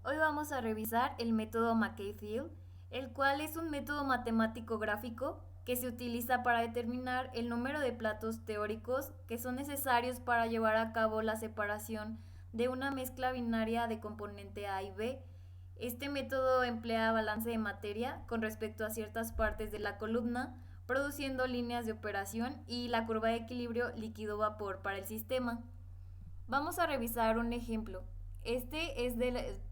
Hoy vamos a revisar el método Mackay-Thiel, el cual es un método matemático gráfico que se utiliza para determinar el número de platos teóricos que son necesarios para llevar a cabo la separación de una mezcla binaria de componente A y B. Este método emplea balance de materia con respecto a ciertas partes de la columna, produciendo líneas de operación y la curva de equilibrio líquido-vapor para el sistema. Vamos a revisar un ejemplo.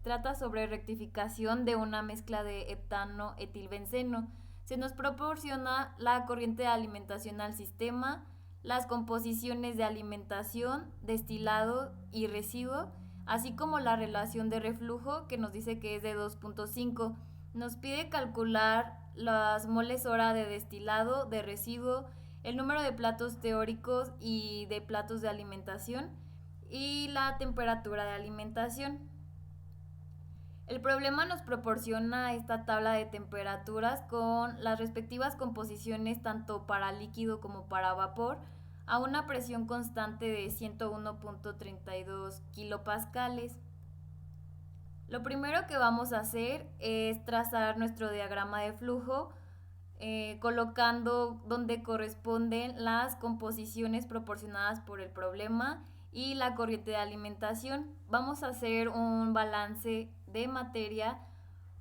Trata sobre rectificación de una mezcla de heptano etilbenceno. Se nos proporciona la corriente de alimentación al sistema, las composiciones de alimentación, destilado y residuo, así como la relación de reflujo que nos dice que es de 2.5. Nos pide calcular las moles hora de destilado, de residuo, el número de platos teóricos y de platos de alimentación y la temperatura de alimentación. El problema nos proporciona esta tabla de temperaturas con las respectivas composiciones tanto para líquido como para vapor a una presión constante de 101.32 kilopascales. Lo primero que vamos a hacer es trazar nuestro diagrama de flujo, colocando donde corresponden las composiciones proporcionadas por el problema y la corriente de alimentación. Vamos a hacer un balance de materia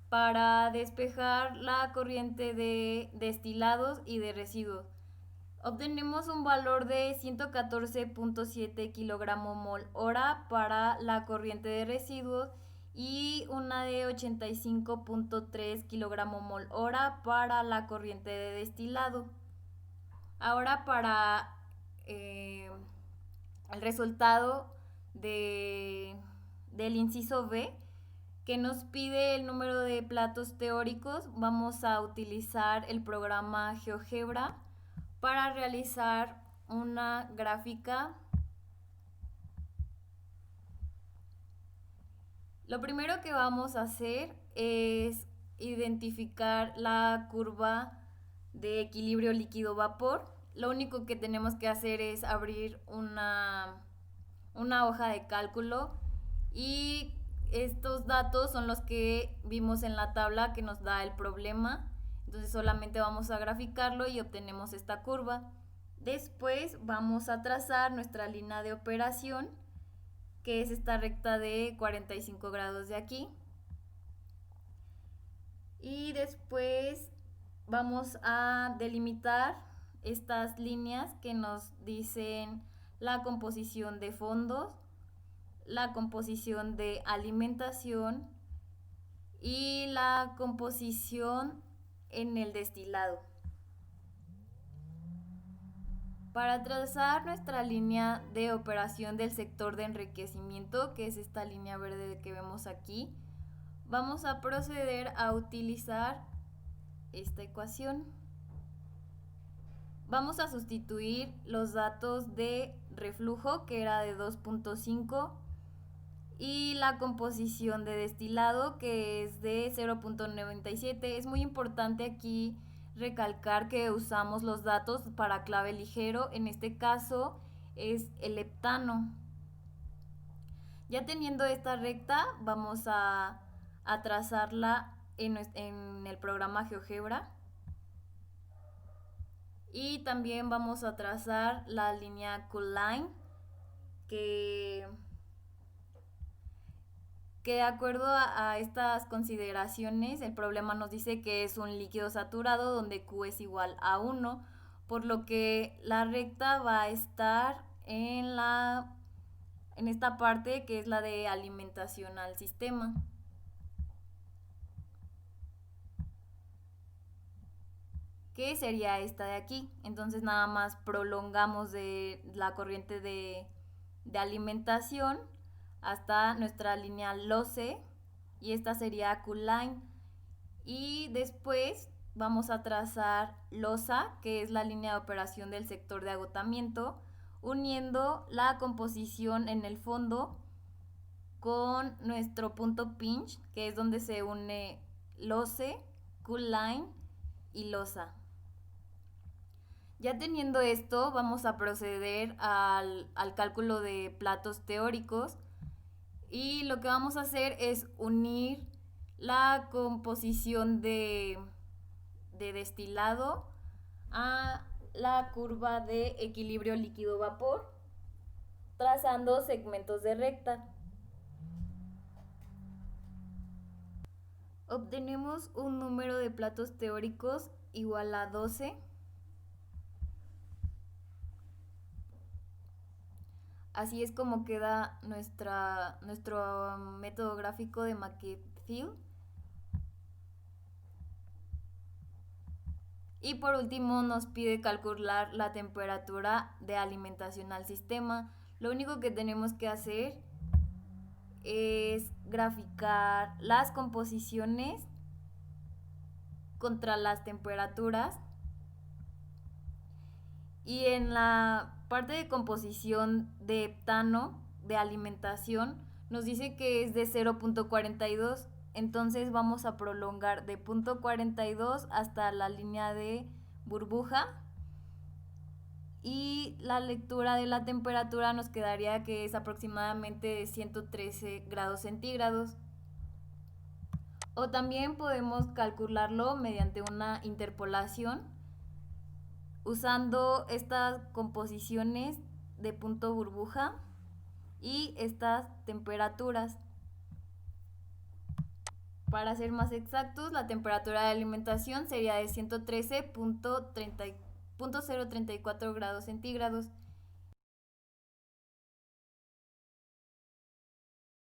para despejar la corriente de destilados y de residuos. Obtenemos un valor de 114.7 kg/mol hora para la corriente de residuos y una de 85.3 kg/mol hora para la corriente de destilado. Ahora para el resultado del inciso B, que nos pide el número de platos teóricos, vamos a utilizar el programa GeoGebra para realizar una gráfica. Lo primero que vamos a hacer es identificar la curva de equilibrio líquido-vapor. Lo único que tenemos que hacer es abrir una hoja de cálculo y estos datos son los que vimos en la tabla que nos da el problema. Entonces solamente vamos a graficarlo y obtenemos esta curva. Después vamos a trazar nuestra línea de operación, que es esta recta de 45 grados de aquí. Y después vamos a delimitar estas líneas que nos dicen la composición de fondos, la composición de alimentación y la composición en el destilado. Para trazar nuestra línea de operación del sector de enriquecimiento, que es esta línea verde que vemos aquí, vamos a proceder a utilizar esta ecuación. Vamos a sustituir los datos de reflujo, que era de 2.5, y la composición de destilado, que es de 0.97. Es muy importante aquí recalcar que usamos los datos para clave ligero. En este caso es el heptano. Ya teniendo esta recta, vamos a trazarla en el programa GeoGebra. Y también vamos a trazar la línea Q-line, que de acuerdo a estas consideraciones, el problema nos dice que es un líquido saturado donde Q es igual a 1, por lo que la recta va a estar en esta parte que es la de alimentación al sistema. ¿Qué sería esta de aquí? Entonces nada más prolongamos de la corriente de alimentación hasta nuestra línea LOCE, y esta sería Q-line. Y después vamos a trazar LOSA, que es la línea de operación del sector de agotamiento, uniendo la composición en el fondo con nuestro punto pinch, que es donde se une LOCE, Q-line y LOSA. Ya teniendo esto, vamos a proceder al cálculo de platos teóricos, Y lo que vamos a hacer es unir la composición de destilado a la curva de equilibrio líquido-vapor, trazando segmentos de recta. Obtenemos un número de platos teóricos igual a 12. Así es como queda nuestro método gráfico de McKeith-Thiele. Y por último nos pide calcular la temperatura de alimentación al sistema. Lo único que tenemos que hacer es graficar las composiciones contra las temperaturas. Y en la parte de composición de heptano de alimentación nos dice que es de 0.42. Entonces vamos a prolongar de 0.42 hasta la línea de burbuja. Y la lectura de la temperatura nos quedaría que es aproximadamente de 113 grados centígrados. O también podemos calcularlo mediante una interpolación usando estas composiciones de punto burbuja y estas temperaturas. Para ser más exactos, la temperatura de alimentación sería de 113.034 grados centígrados